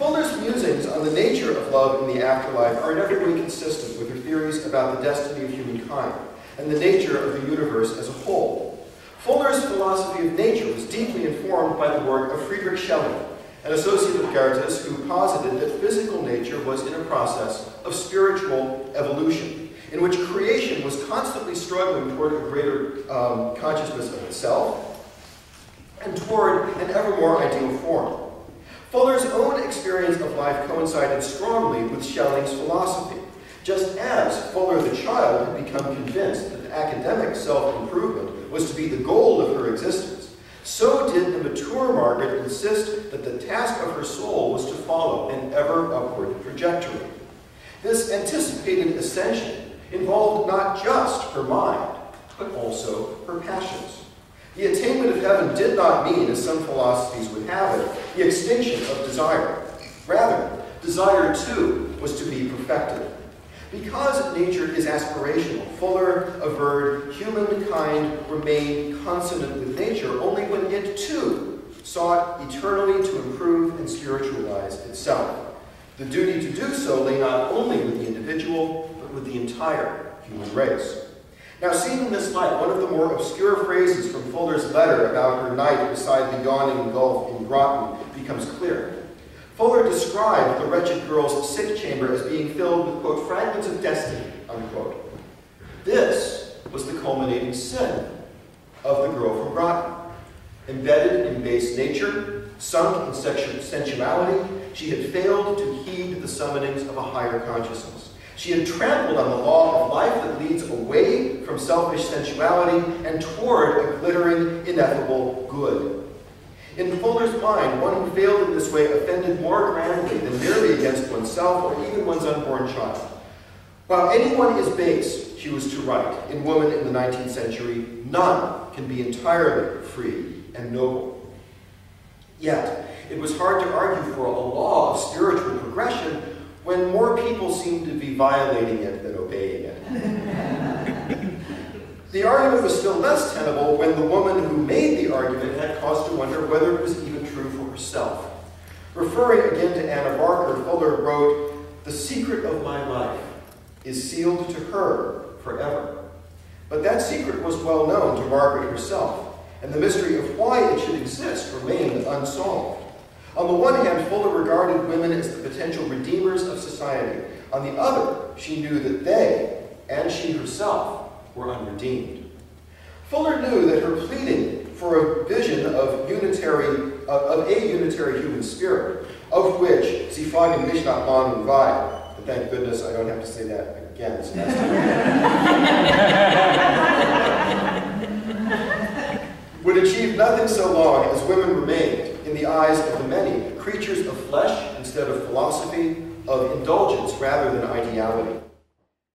Fuller's musings on the nature of love in the afterlife are in every way consistent with her theories about the destiny of humankind and the nature of the universe as a whole. Fuller's philosophy of nature was deeply informed by the work of Friedrich Schelling, an associate of Goethe's, who posited that physical nature was in a process of spiritual evolution, in which creation was constantly struggling toward a greater consciousness of itself and toward an ever more ideal form. Fuller's own experience of life coincided strongly with Schelling's philosophy. Just as Fuller the child had become convinced that academic self-improvement was to be the goal of her existence, so did the mature Margaret insist that the task of her soul was to follow an ever upward trajectory. This anticipated ascension involved not just her mind, but also her passions. The attainment of heaven did not mean, as some philosophies would have it, the extinction of desire. Rather, desire too was to be perfected. Because nature is aspirational, Fuller averred humankind remained consonant with nature only when it too sought eternally to improve and spiritualize itself. The duty to do so lay not only with the individual, but with the entire human race. Now, seen in this light, one of the more obscure phrases from Fuller's letter about her night beside the yawning gulf in Groton becomes clear. Fuller described the wretched girl's sick chamber as being filled with, quote, fragments of destiny, unquote. This was the culminating sin of the girl from Groton. Embedded in base nature, sunk in sensuality, she had failed to heed the summonings of a higher consciousness. She had trampled on the law of life that leads away from selfish sensuality and toward a glittering, ineffable good. In Fuller's mind, one who failed in this way offended more grandly than merely against oneself or even one's unborn child. While anyone is base, she was to write, in Woman in the 19th Century, none can be entirely free and noble. Yet, it was hard to argue for a law of spiritual progression when more people seemed to be violating it than obeying it. The argument was still less tenable when the woman who made the argument had cause to wonder whether it was even true for herself. Referring again to Anna Barker, Fuller wrote, "The secret of my life is sealed to her forever." But that secret was well known to Margaret herself, and the mystery of why it should exist remained unsolved. On the one hand, Fuller regarded women as the potential redeemers of society. On the other, she knew that they, and she herself, were unredeemed. Fuller knew that her pleading for a vision of a unitary human spirit, of which sie fragen mich nach Mann und Weib, but thank goodness I don't have to say that again. So would achieve nothing so long as women remained, in the eyes of the many, creatures of flesh instead of philosophy, of indulgence rather than ideality.